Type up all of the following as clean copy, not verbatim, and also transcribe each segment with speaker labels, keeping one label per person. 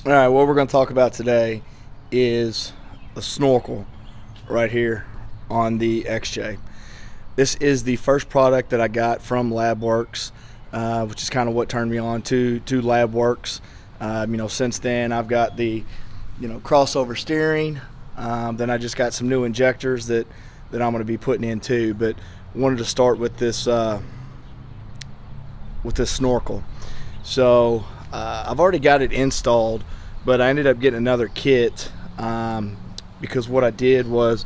Speaker 1: All right, what we're going to talk about today is a snorkel right here on the XJ. This is the first product that I got from Labworks, which is kind of what turned me on to Labworks. Since then I've got the crossover steering. Then I just got some new injectors that I'm going to be putting in too. But wanted to start with this snorkel. So I've already got it installed, but I ended up getting another kit because what I did was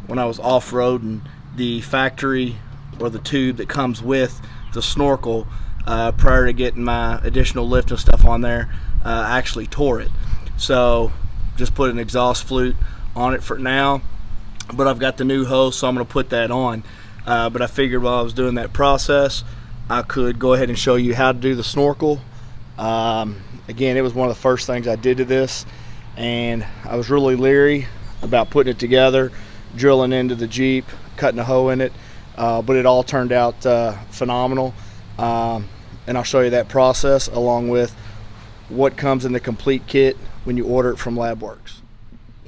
Speaker 1: when I was off-roading, the factory or the tube that comes with the snorkel prior to getting my additional lift and stuff on there actually tore it. So just put an exhaust flute on it for now, but I've got the new hose, so I'm going to put that on. But I figured while I was doing that process, I could go ahead and show you how to do the snorkel. Again, it was one of the first things I did to this, and I was really leery about putting it together, drilling into the Jeep, cutting a hole in it, but it all turned out phenomenal. And I'll show you that process along with what comes in the complete kit when you order it from Labworks.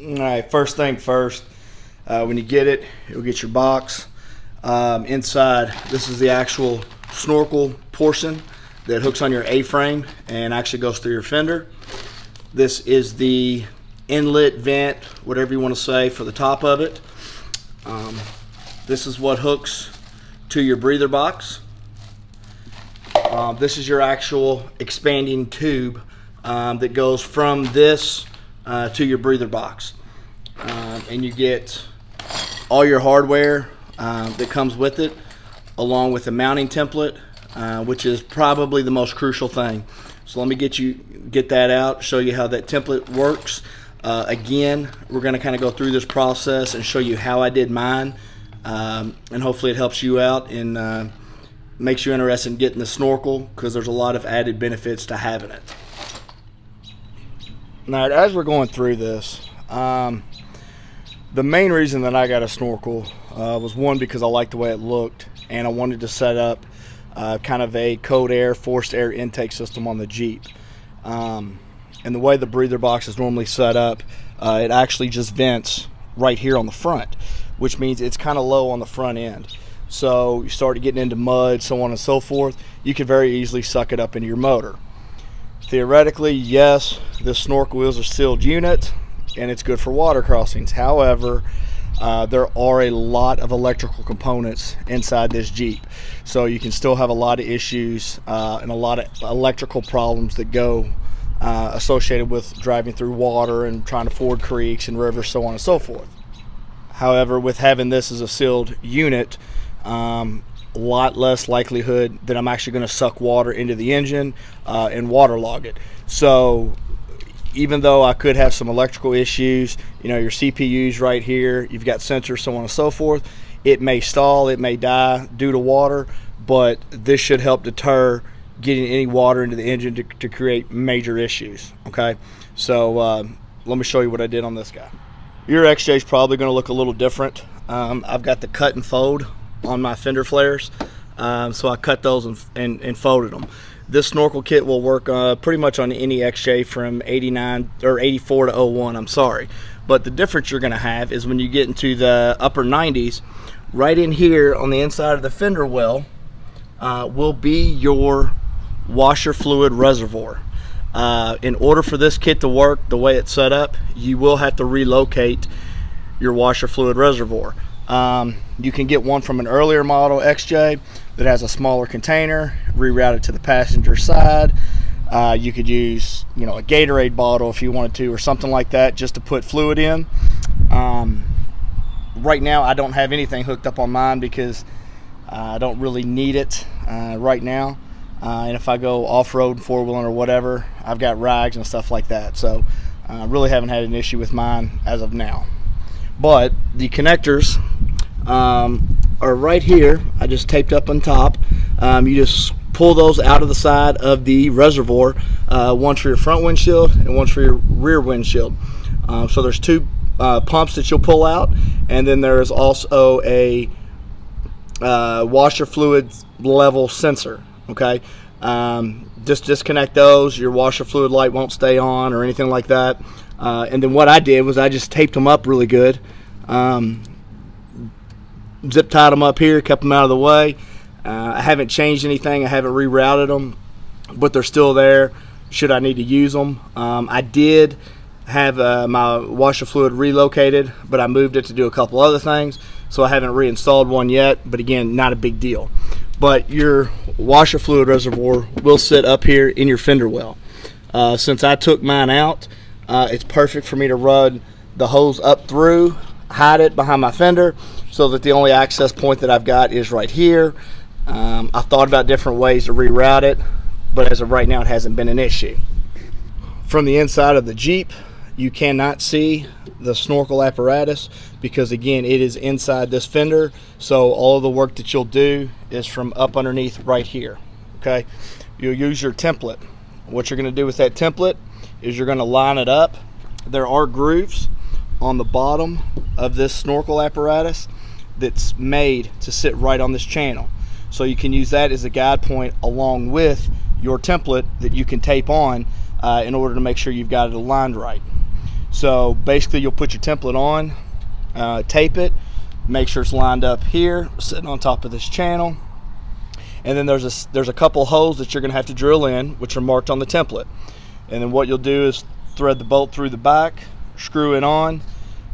Speaker 1: All right, first thing first, when you get it, you'll get your box. Inside, this is the actual snorkel portion that hooks on your A-frame and actually goes through your fender. This is the inlet, vent, whatever you want to say, for the top of it. This is what hooks to your breather box. This is your actual expanding tube that goes from this to your breather box. And you get all your hardware that comes with it, along with the mounting template, which is probably the most crucial thing. So let me get that out, show you how that template works. Again, we're going to kind of go through this process and show you how I did mine, and hopefully it helps you out and makes you interested in getting the snorkel, because there's a lot of added benefits to having it. Now, as we're going through this, the main reason that I got a snorkel was one, because I liked the way it looked, and I wanted to set up kind of a cold air, forced air intake system on the Jeep. And the way the breather box is normally set up, it actually just vents right here on the front, which means it's kind of low on the front end. So you start getting into mud, so on and so forth, you could very easily suck it up into your motor. Theoretically, yes, the snorkel wheels are sealed unit and it's good for water crossings. However, there are a lot of electrical components inside this Jeep, so you can still have a lot of issues and a lot of electrical problems that go associated with driving through water and trying to ford creeks and rivers, so on and so forth. However, with having this as a sealed unit, a lot less likelihood that I'm actually going to suck water into the engine and waterlog it. So even though I could have some electrical issues, your CPU's right here, you've got sensors, so on and so forth, it may stall, it may die due to water, but this should help deter getting any water into the engine to create major issues. Okay, so let me show you what I did on this guy. Your XJ is probably going to look a little different. I've got the cut and fold on my fender flares, so I cut those and folded them. This snorkel kit will work pretty much on any XJ from 89 or 84 to 01, I'm sorry. But the difference you're going to have is when you get into the upper 90s, right in here on the inside of the fender well will be your washer fluid reservoir. In order for this kit to work the way it's set up, you will have to relocate your washer fluid reservoir. You can get one from an earlier model XJ that has a smaller container, reroute it to the passenger side. You could use a Gatorade bottle if you wanted to, or something like that, just to put fluid in. Right now I don't have anything hooked up on mine because I don't really need it right now. And if I go off-road, four-wheeling or whatever, I've got rags and stuff like that. So I really haven't had an issue with mine as of now. But the connectors are right here. I just taped up on top. You just pull those out of the side of the reservoir, one for your front windshield and one for your rear windshield. So there's two pumps that you'll pull out, and then there is also a washer fluid level sensor. Okay, Just disconnect those. Your washer fluid light won't stay on or anything like that. And then what I did was I just taped them up really good. Zip tied them up here, kept them out of the way. I haven't changed anything. I haven't rerouted them, but they're still there should I need to use them. I did have my washer fluid relocated, but I moved it to do a couple other things, so I haven't reinstalled one yet, but again, not a big deal. But your washer fluid reservoir will sit up here in your fender well. Since I took mine out, it's perfect for me to run the hose up through, hide it behind my fender, so that the only access point that I've got is right here. I've thought about different ways to reroute it, but as of right now, it hasn't been an issue. From the inside of the Jeep, you cannot see the Snorkel apparatus because, again, it is inside this fender, so all of the work that you'll do is from up underneath right here. Okay, you'll use your template. What you're going to do with that template is you're going to line it up. There are grooves on the bottom of this Snorkel apparatus that's made to sit right on this channel, so you can use that as a guide point along with your template that you can tape on in order to make sure you've got it aligned right. So basically, you'll put your template on, tape it, make sure it's lined up here, sitting on top of this channel, and then there's a couple holes that you're going to have to drill in, which are marked on the template. And then what you'll do is thread the bolt through the back, screw it on,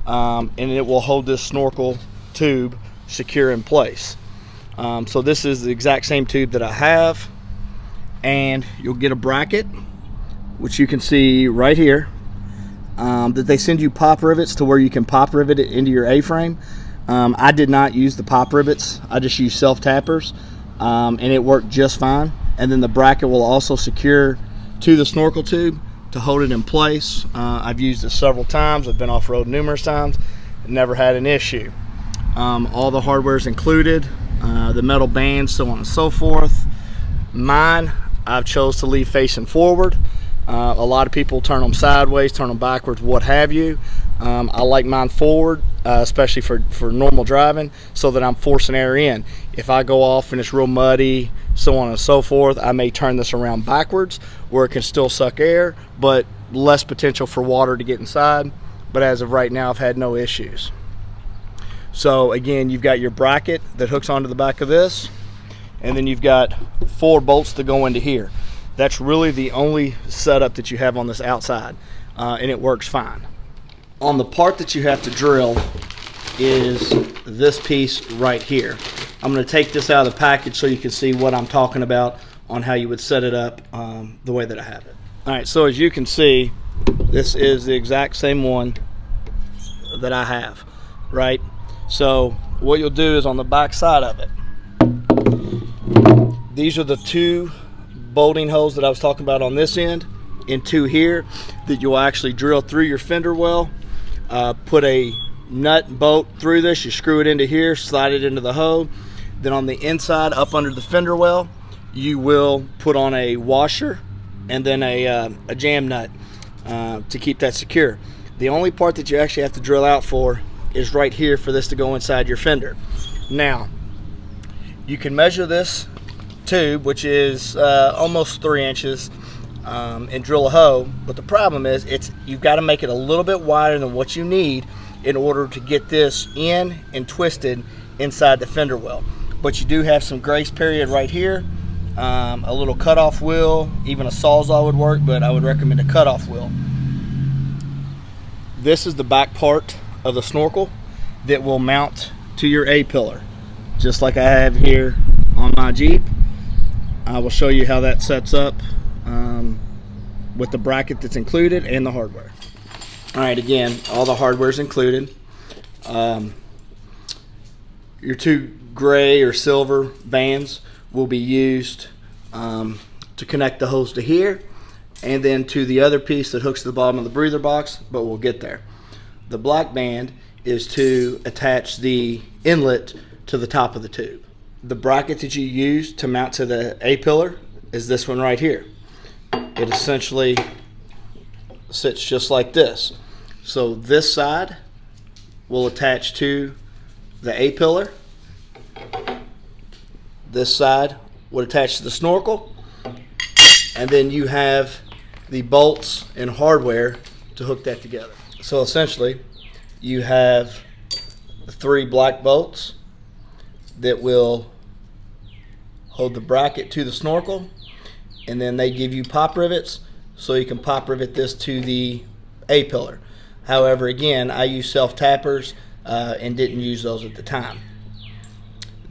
Speaker 1: and it will hold this Snorkel tube secure in place. So this is the exact same tube that I have, and you'll get a bracket, which you can see right here, that they send you pop rivets to where you can pop rivet it into your A-frame. I did not use the pop rivets. I just used self-tappers, and it worked just fine. And then the bracket will also secure to the Snorkel tube to hold it in place. I've used it several times. I've been off-road numerous times, never had an issue. All the hardware is included, the metal bands, so on and so forth. Mine, I've chose to leave facing forward. A lot of people turn them sideways, turn them backwards, what have you. I like mine forward, especially for normal driving, so that I'm forcing air in. If I go off and it's real muddy, so on and so forth, I may turn this around backwards where it can still suck air, but less potential for water to get inside. But as of right now, I've had no issues. So again, you've got your bracket that hooks onto the back of this, and then you've got 4 bolts that go into here. That's really the only setup that you have on this outside, and it works fine. On the part that you have to drill is this piece right here. I'm going to take this out of the package so you can see what I'm talking about on how you would set it up the way that I have it. All right, so as you can see, this is the exact same one that I have, right? So what you'll do is on the back side of it, these are the 2 bolting holes that I was talking about on this end, and 2 here that you'll actually drill through your fender well. Put a nut and bolt through this, you screw it into here, slide it into the hole. Then on the inside, up under the fender well, you will put on a washer and then a jam nut to keep that secure. The only part that you actually have to drill out for is right here for this to go inside your fender. Now, you can measure this tube, which is almost 3 inches, and drill a hole, but the problem is you've got to make it a little bit wider than what you need in order to get this in and twisted inside the fender well. But you do have some grace period right here, a little cutoff wheel, even a sawzall would work, but I would recommend a cutoff wheel. This is the back part of the Snorkel that will mount to your A-pillar, just like I have here on my Jeep. I will show you how that sets up with the bracket that's included and the hardware. All right, again, all the hardware is included. Your 2 gray or silver bands will be used to connect the hose to here and then to the other piece that hooks to the bottom of the breather box, but we'll get there. The black band is to attach the inlet to the top of the tube. The bracket that you use to mount to the A-pillar is this one right here. It essentially sits just like this. So this side will attach to the A-pillar. This side would attach to the Snorkel, and then you have the bolts and hardware to hook that together. So essentially, you have 3 black bolts that will hold the bracket to the snorkel, and then they give you pop rivets so you can pop rivet this to the A-pillar. However, again, I use self-tappers and didn't use those at the time.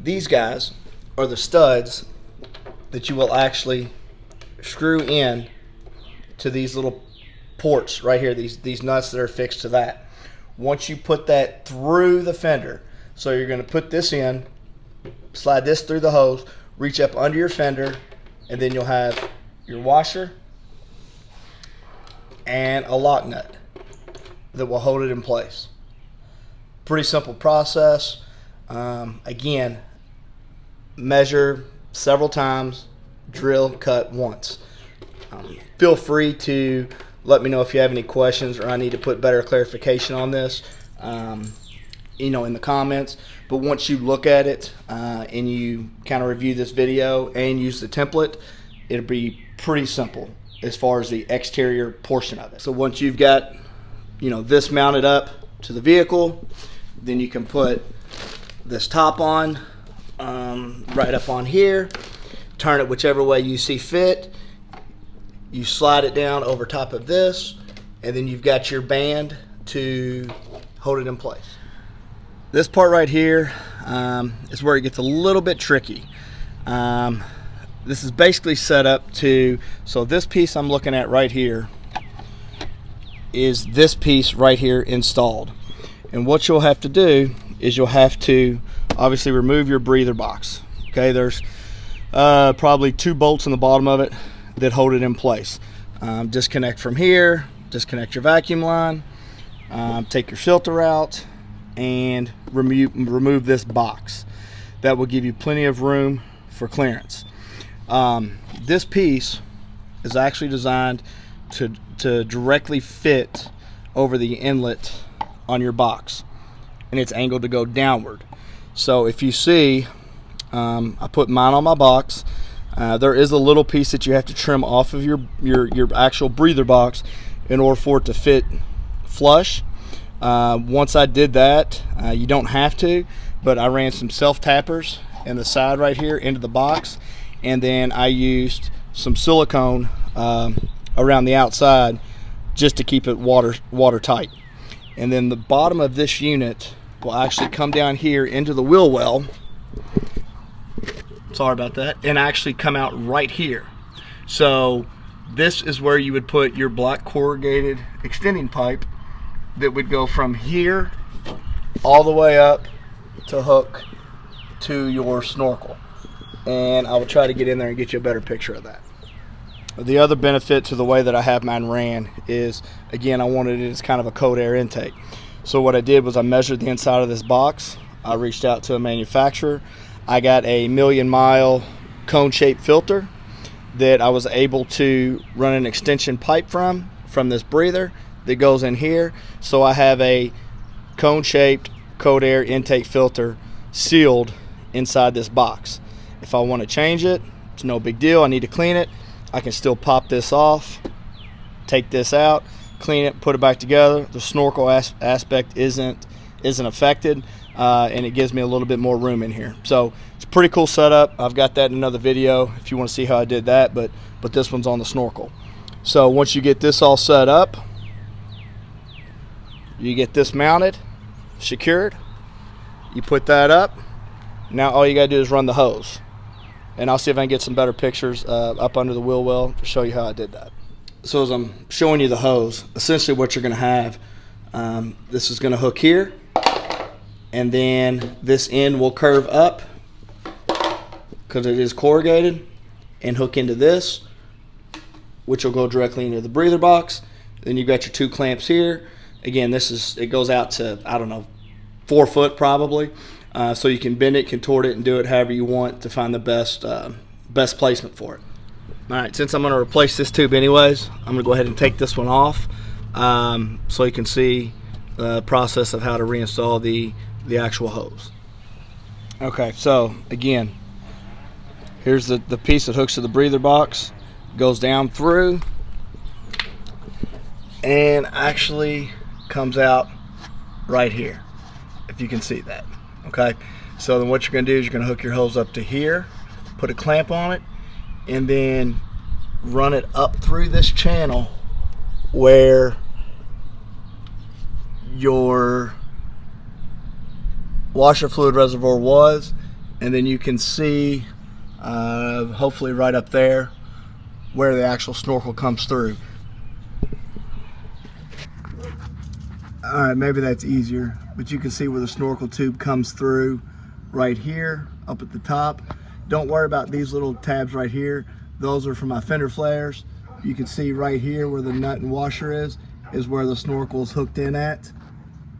Speaker 1: These guys are the studs that you will actually screw in to these little ports right here, these nuts that are fixed to that. Once you put that through the fender, so you're going to put this in, slide this through the hose, reach up under your fender, and then you'll have your washer and a lock nut that will hold it in place. Pretty simple process. Again, measure several times, drill, cut once. Feel free to let me know if you have any questions or I need to put better clarification on this, in the comments. But once you look at it and you kind of review this video and use the template, it'll be pretty simple as far as the exterior portion of it. So once you've got, this mounted up to the vehicle, then you can put this top on, right up on here, turn it whichever way you see fit. You slide it down over top of this, and then you've got your band to hold it in place. This part right here is where it gets a little bit tricky. This is basically set up to, so this piece I'm looking at right here is this piece right here installed. And what you'll have to do is you'll have to obviously remove your breather box. Okay, there's probably 2 bolts in the bottom of it that hold it in place. Disconnect from here, disconnect your vacuum line, take your filter out, and remove this box. That will give you plenty of room for clearance. This piece is actually designed to directly fit over the inlet on your box, and it's angled to go downward. So if you see, I put mine on my box. There is a little piece that you have to trim off of your actual breather box in order for it to fit flush. Once I did that, you don't have to, but I ran some self-tappers in the side right here into the box, and then I used some silicone around the outside just to keep it watertight. And then the bottom of this unit will actually come down here into the wheel well. Sorry about that. And actually come out right here. So this is where you would put your black corrugated extending pipe that would go from here all the way up to hook to your snorkel. And I will try to get in there and get you a better picture of that. The other benefit to the way that I have mine ran is, again, I wanted it as kind of a cold air intake. So what I did was I measured the inside of this box. I reached out to a manufacturer. I got a 1,000,000-mile cone-shaped filter that I was able to run an extension pipe from this breather that goes in here. So I have a cone-shaped cold air intake filter sealed inside this box. If I want to change it, it's no big deal. I need to clean it. I can still pop this off, take this out, clean it, put it back together. The snorkel aspect isn't affected, and it gives me a little bit more room in here. So it's a pretty cool setup. I've got that in another video if you want to see how I did that, but this one's on the snorkel. So once you get this all set up, you get this mounted, secured, you put that up. Now all you got to do is run the hose. And I'll see if I can get some better pictures up under the wheel well to show you how I did that. So as I'm showing you the hose, essentially what you're going to have, this is going to hook here, and then this end will curve up because it is corrugated and hook into this, which will go directly into the breather box. Then you've got your 2 clamps here. Again, it goes out to, I don't know, 4 foot probably. So you can bend it, contort it, and do it however you want to find the best placement for it. All right, since I'm going to replace this tube anyways, I'm going to go ahead and take this one off so you can see the process of how to reinstall the actual hose. Okay, so again, here's the piece that hooks to the breather box. goes down through and actually comes out right here, if you can see that. Okay, so then what you're going to do is you're going to hook your hose up to here, put a clamp on it, and then run it up through this channel where your washer fluid reservoir was, and then you can see hopefully right up there where the actual snorkel comes through. Alright, maybe that's easier, but you can see where the snorkel tube comes through right here up at the top. Don't worry about these little tabs right here. Those are for my fender flares. You can see right here where the nut and washer is where the snorkel is hooked in at.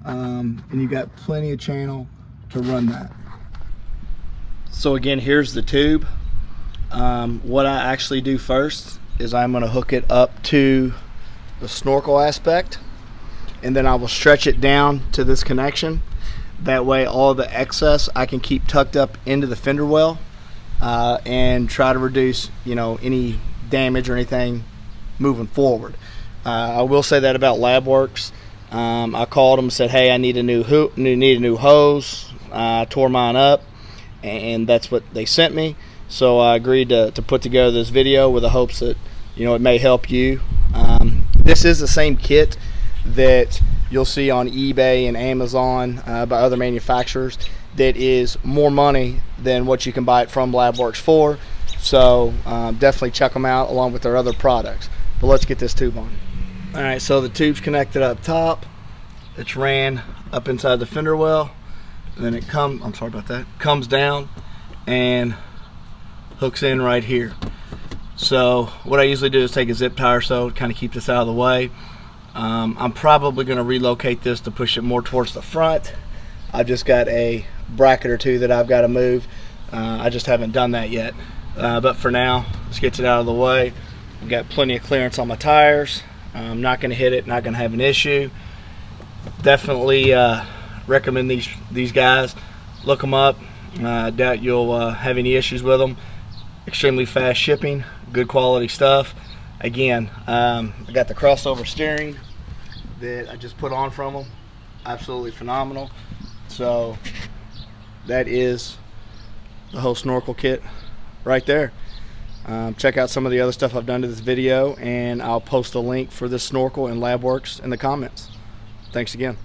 Speaker 1: And you got plenty of channel to run that. So again, here's the tube. What I actually do first is I'm going to hook it up to the snorkel aspect, and then I will stretch it down to this connection. That way all the excess I can keep tucked up into the fender well, and try to reduce, you know, any damage or anything moving forward. I will say that about Labworks. I called them and said, hey, I need a new hose. I tore mine up, and that's what they sent me. So I agreed to put together this video with the hopes that, you know, it may help you. This is the same kit that you'll see on eBay and Amazon by other manufacturers that is more money than what you can buy it from Labworks for. So definitely check them out along with their other products. But let's get this tube on. Alright, so the tube's connected up top. It's ran up inside the fender well. And then it comes down and hooks in right here. So what I usually do is take a zip tie or so to kind of keep this out of the way. I'm probably going to relocate this to push it more towards the front. I've just got a bracket or two that I've got to move. I just haven't done that yet. But for now, let's get it out of the way. I've got plenty of clearance on my tires. I'm not going to hit it, not going to have an issue. Definitely recommend these guys. Look them up. I doubt you'll have any issues with them. Extremely fast shipping, good quality stuff. Again, I got the crossover steering that I just put on from them. Absolutely phenomenal. So that is the whole snorkel kit right there. Check out some of the other stuff I've done to this video, and I'll post a link for this snorkel and Labworks in the comments. Thanks again.